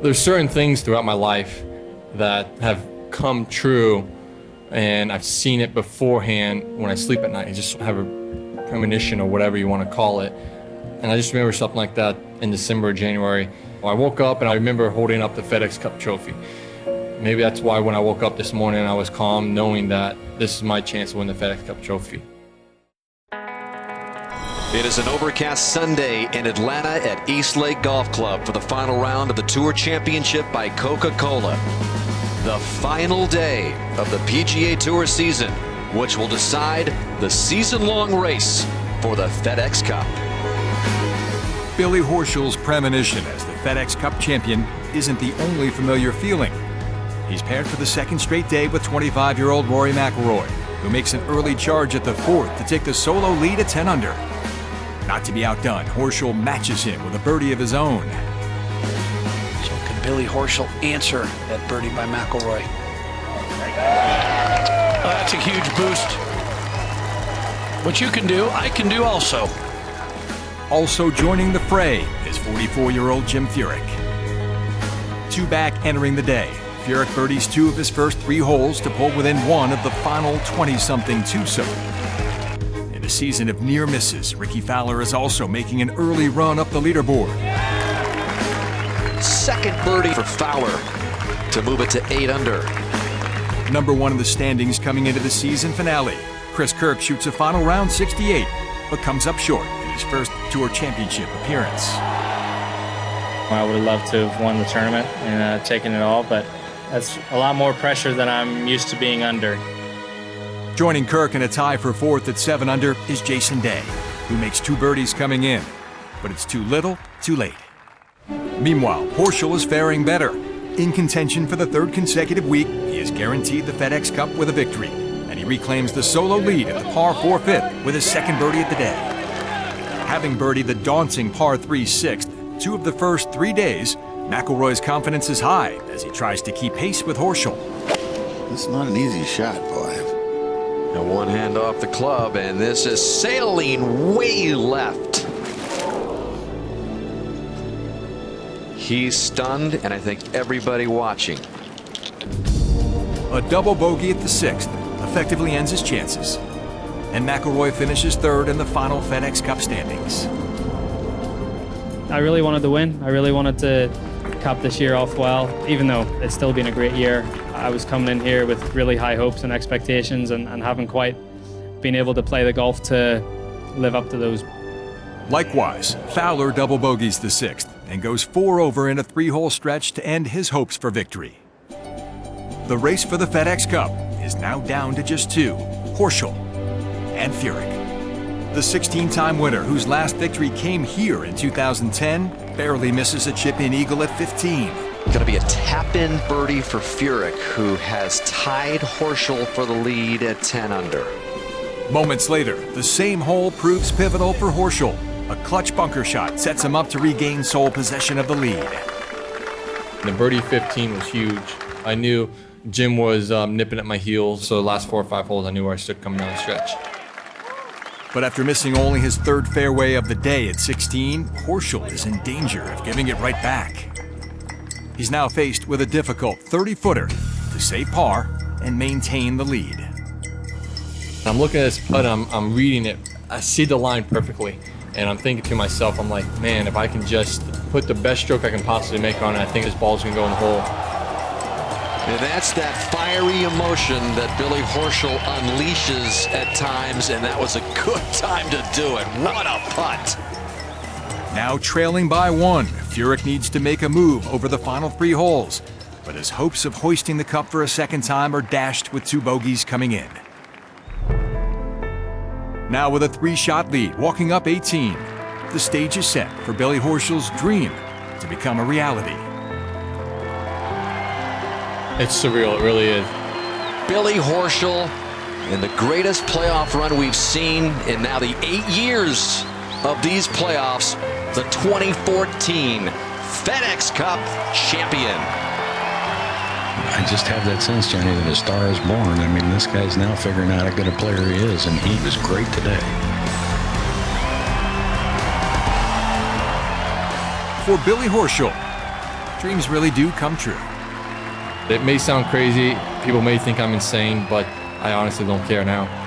There's certain things throughout my life that have come true, and I've seen it beforehand when I sleep at night. I just have a premonition or whatever you want to call it. And I just remember something like that in December or January. I woke up and I remember holding up the FedEx Cup trophy. Maybe that's why when I woke up this morning I was calm, knowing that this is my chance to win the FedEx Cup trophy. It is an overcast Sunday in Atlanta at East Lake Golf Club for the final round of the Tour Championship by Coca-Cola. The final day of the PGA Tour season, which will decide the season-long race for the FedEx Cup. Billy Horschel's premonition as the FedEx Cup champion isn't the only familiar feeling. He's paired for the second straight day with 25-year-old Rory McIlroy, who makes an early charge at the fourth to take the solo lead at 10 under. Not to be outdone, Horschel matches him with a birdie of his own. So can Billy Horschel answer that birdie by McIlroy? Oh, that's a huge boost. What you can do, I can do also. Also joining the fray is 44-year-old Jim Furyk. Two back entering the day. Furyk birdies two of his first three holes to pull within one of the final 20-something twosome. In a season of near misses, Ricky Fowler is also making an early run up the leaderboard. Second birdie for Fowler to move it to 8 under. Number one in the standings coming into the season finale. Chris Kirk shoots a final round 68, but comes up short in his first Tour Championship appearance. I would have loved to have won the tournament and taken it all, but that's a lot more pressure than I'm used to being under. Joining Kirk in a tie for fourth at 7 under is Jason Day, who makes two birdies coming in, but it's too little, too late. Meanwhile, Horschel is faring better. In contention for the third consecutive week, he is guaranteed the FedEx Cup with a victory, and he reclaims the solo lead at the par 4 fifth with his second birdie of the day. Having birdied the daunting par 3 sixth, two of the first 3 days, McIlroy's confidence is high as he tries to keep pace with Horschel. It's not an easy shot, boy. Now one hand off the club, and this is sailing way left. He's stunned, and I think everybody watching. A double bogey at the sixth effectively ends his chances, and McIlroy finishes third in the final FedEx Cup standings. I really wanted to win. I really wanted to cap this year off well, even though it's still been a great year. I was coming in here with really high hopes and expectations and haven't quite been able to play the golf to live up to those. Likewise, Fowler double bogeys the sixth and goes 4 over in a 3-hole stretch to end his hopes for victory. The race for the FedEx Cup is now down to just 2, Horschel and Furyk. The 16-time winner, whose last victory came here in 2010, barely misses a chip-in eagle at 15. Going to be a tap-in birdie for Furyk, who has tied Horschel for the lead at 10 under. Moments later, the same hole proves pivotal for Horschel. A clutch bunker shot sets him up to regain sole possession of the lead. The birdie 15 was huge. I knew Jim was nipping at my heels, so the last 4 or 5 holes I knew where I stood coming down the stretch. But after missing only his third fairway of the day at 16, Horschel is in danger of giving it right back. He's now faced with a difficult 30-footer to save par and maintain the lead. I'm looking at this putt, I'm reading it. I see the line perfectly, and I'm thinking to myself, I'm like, man, if I can just put the best stroke I can possibly make on it, I think this ball's gonna go in the hole. And that's that fiery emotion that Billy Horschel unleashes at times, and that was a good time to do it. What a putt. Now trailing by 1, Furyk needs to make a move over the final 3 holes, but his hopes of hoisting the cup for a second time are dashed with 2 bogeys coming in. Now with a 3-shot lead, walking up 18, the stage is set for Billy Horschel's dream to become a reality. It's surreal, it really is. Billy Horschel in the greatest playoff run we've seen in now the 8 years of these playoffs, the 2014 FedEx Cup champion. I just have that sense, Johnny, that a star is born. I mean, this guy's now figuring out how good a player he is, and he was great today. For Billy Horschel, dreams really do come true. It may sound crazy, people may think I'm insane, but I honestly don't care now.